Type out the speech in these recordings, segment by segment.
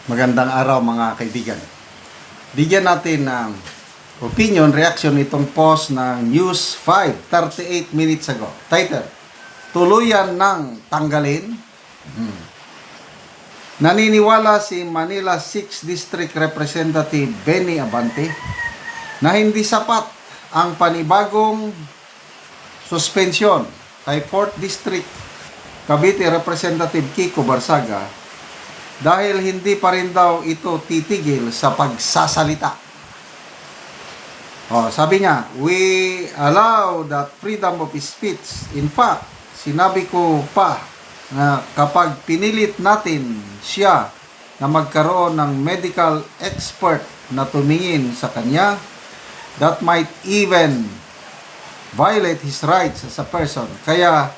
Magandang araw mga kaibigan. Bigyan natin ng opinion, reaction itong post ng News 5, 38 minutes ago. Title, Tuluyan ng Tanggalin. Naniniwala si Manila 6th District Representative Benny Abante na hindi sapat ang panibagong suspensyon kay 4th District Cavite Representative Kiko Barsaga dahil hindi pa rin daw ito titigil sa pagsasalita. Sabi niya, we allow that freedom of speech. In fact, sinabi ko pa na kapag pinilit natin siya na magkaroon ng medical expert na tumingin sa kanya, that might even violate his rights as a person. Kaya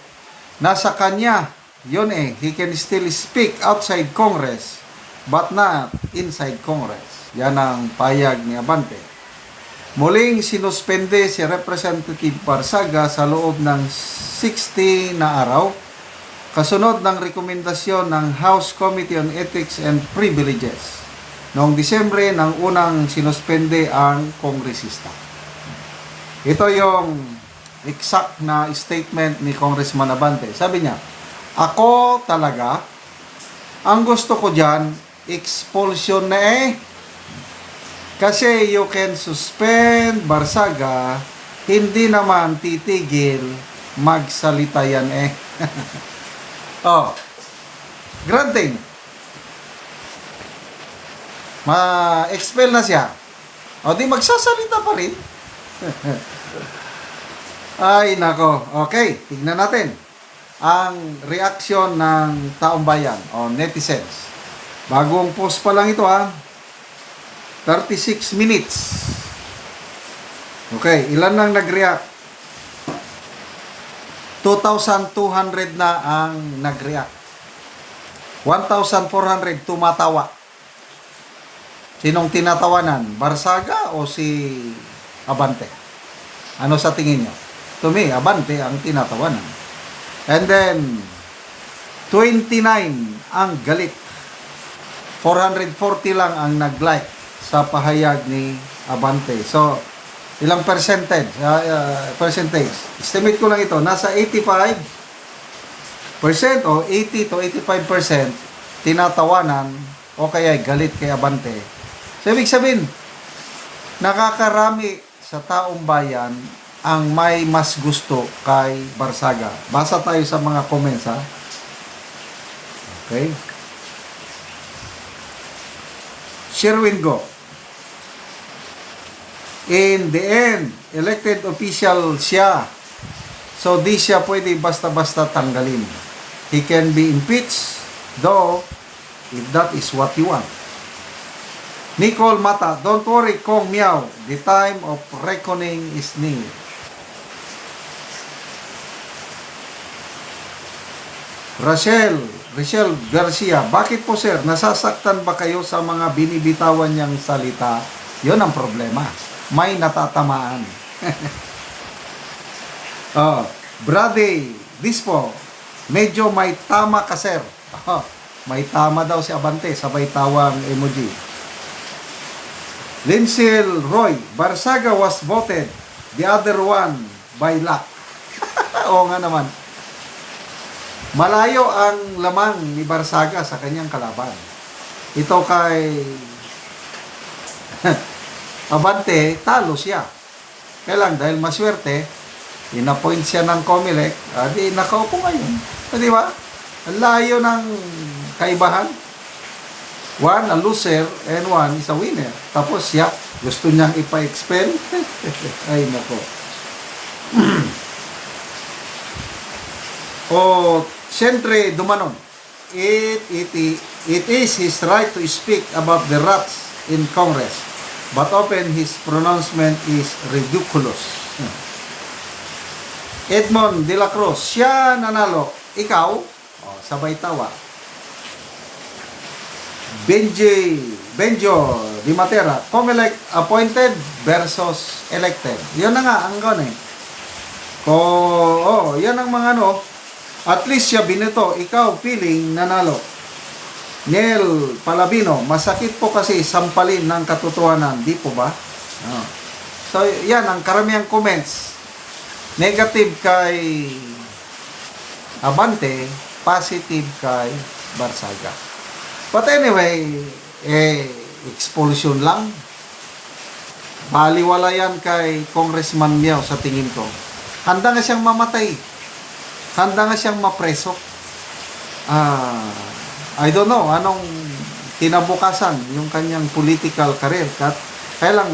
nasa kanya yun he can still speak outside Congress but not inside Congress. Yan ang payag ni Abante. Muling sinuspende si Representative Barsaga sa loob ng 60 na araw kasunod ng rekomendasyon ng House Committee on Ethics and Privileges. Noong Disyembre nang unang sinuspende ang kongresista. Ito yung exact na statement ni Congressman Abante. Sabi niya, ako talaga, ang gusto ko dyan, expulsion na Kasi you can suspend Barsaga, hindi naman titigil magsalita yan granting. Ma-expel na siya. Di magsasalita pa rin. Ay, nako. Okay, tignan natin ang reaksyon ng taong bayan o netizens. Bagong post pa lang ito 36 minutes. Okay, ilan nang nag-react? 2,200 na ang nag-react. 1,400 tumatawa. Sinong tinatawanan? Barsaga o si Abante? Ano sa tingin nyo? To me, Abante ang tinatawanan. And then, 29 ang galit. 440 lang ang nag-like sa pahayag ni Abante. So, ilang percentage? Estimate ko lang ito. Nasa 85% o 80 to 85% tinatawanan o kaya galit kay Abante. So, ibig sabihin, nakakarami sa taong bayan ang may mas gusto kay Barsaga. Basa tayo sa mga comments Okay. Sherwin Go. In the end, elected official siya. So, di siya pwede basta-basta tanggalin. He can be impeached, though, if that is what you want. Nicole Mata, don't worry, Kong Miao. The time of reckoning is near. Rachel Garcia, bakit po sir, nasasaktan ba kayo sa mga binibitawan niyang salita? Yun ang problema. May natatamaan. Brady Dispo, medyo may tama ka sir. May tama daw si Abante, sabay tawang emoji. Linsel Roy, Barsaga was voted, the other one by luck. Oo nga naman. Malayo ang lamang ni Barsaga sa kanyang kalaban. Ito kay Abante, talo siya. Kaya lang, dahil maswerte, inapoint siya ng COMELEC, di nakaupo ngayon. Di ba? Ang layo ng kaibahan. One, a loser, and one is a winner. Tapos siya, gusto niyang ipa-expel. Ay, nako. Siyempre, dumanon. It is his right to speak about the rats in Congress. But often his pronouncement is ridiculous. Edmond de la Cruz, siya nanalo. Ikaw, sabay tawa. Benjo Di Matera, COMELEC appointed versus elected. Yan na nga ang gano'n yan ang mga at least siya binato, ikaw feeling nanalo. Nel Palabino, masakit po kasi sampalin ng katotohanan, di po ba? So, yan ang karamihang comments. Negative kay Abante, positive kay Barsaga. But anyway, expulsion lang. Baliwala yan kay Congressman Miao sa tingin ko. Handa nga siyang mamatay. Handa nga siyang mapreso. I don't know anong kinabukasan yung kanyang political career. Kaya lang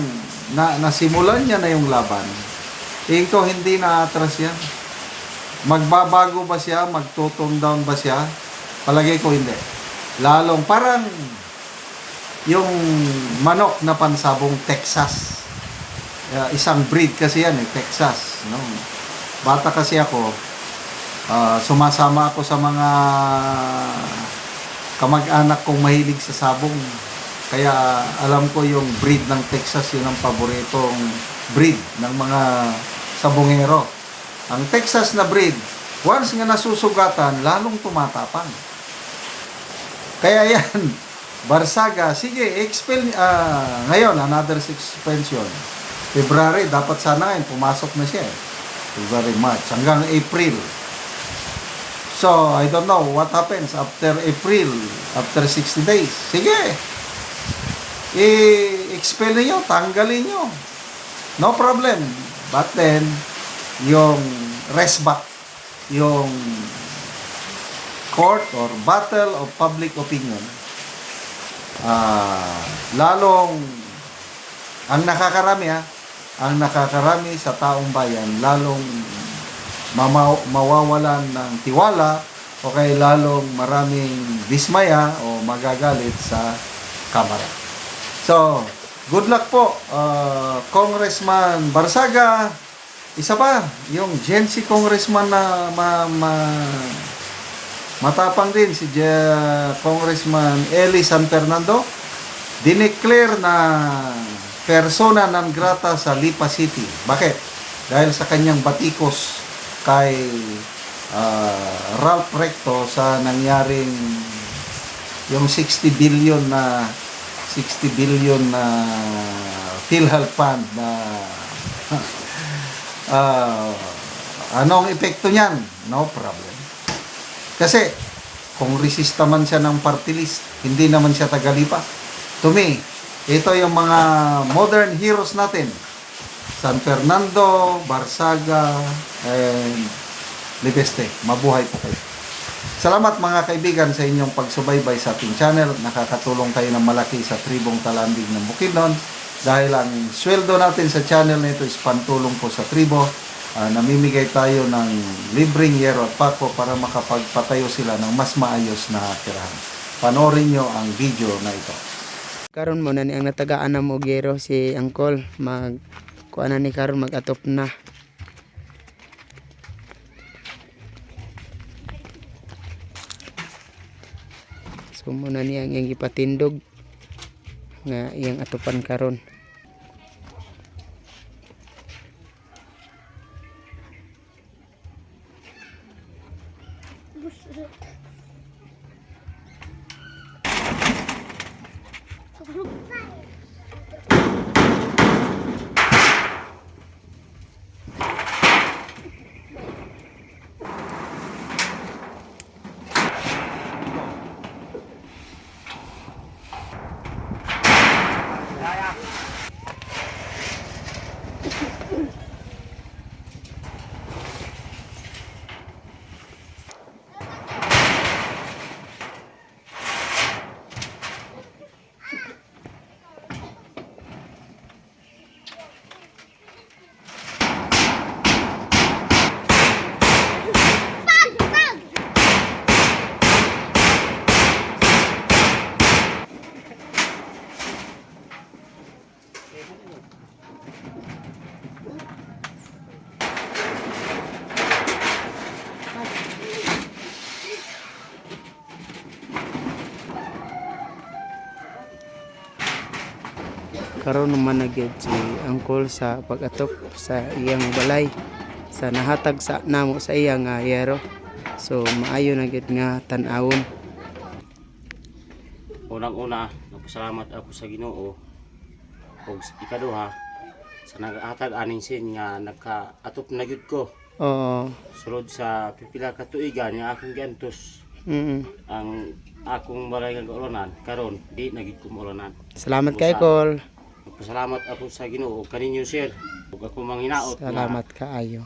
nasimulan niya na yung laban. Tingin ko hindi na atras yan. Magbabago ba siya? Magtutone down ba siya? Palagay ko hindi. Lalong parang yung manok na pansabong Texas. Isang breed kasi yan Texas. No? Bata kasi ako, sumasama ako sa mga kamag-anak kong mahilig sa sabong. Kaya alam ko yung breed ng Texas, yun ang paboritong breed ng mga sabongero. Ang Texas na breed, once nga nasusugatan, lalong tumatapang. Kaya yan, Barsaga, sige, expel, ngayon, another suspension. February, dapat sana ngayon, pumasok na siya. February, March, hanggang April. So, I don't know what happens after April, after 60 days. Sige, i-expel niyo, tanggalin niyo. No problem. But then, yung rest back, yung court or battle of public opinion, lalong ang nakakarami sa taong bayan, lalong mawawalan ng tiwala o kaya lalong maraming dismaya o magagalit sa Kamara. So, good luck po, Congressman Barsaga. Isa pa, yung Gen Z Congressman na matapang din, si Congressman Eli San Fernando, dineclare na persona non grata sa Lipa City. Bakit? Dahil sa kanyang batikos kay Ralph Recto sa nangyaring yung 60 billion na PhilHealth Fund na anong epekto niyan? No problem. Kasi kung resista man siya ng party list, hindi naman siya tagalipa. To me, ito yung mga modern heroes natin. San Fernando, Barsaga, and Libeste. Mabuhay po kayo. Salamat mga kaibigan sa inyong pagsubaybay sa ating channel. Nakakatulong kayo ng malaki sa tribong Talandig ng Bukidnon. Dahil ang sweldo natin sa channel nito is pantulong po sa tribo. Namimigay tayo ng libreng yero at pako para makapagpatayo sila ng mas maayos na tirahan. Panoorin nyo ang video na ito. Karon mo na ni ang natagaan na mo gero si Angkol kuha na ni karon mag-atop na. So mo na niya ang iyang gipatindog nga iyang atopan karon. Karon naman nagyud si Angkol sa pag-atop sa iyang balay sa nahatag sa namo sa iyang yero. So maayo na gyud nga tan-awon. unang-una nagpasalamat ako sa Ginoo ug ikaduha sa nagahatag aning sin nga nagkaatop na gyud ko Oo. sulod sa pipila ka tuigan nga akong giantos ang akong balay nga kaulanan karon di na gyud ko maulanan. Salamat kay Col. Nagpasalamat ako sa Ginoo ug kaninyo sir ug ako manghinaot nga Salamat kaayo.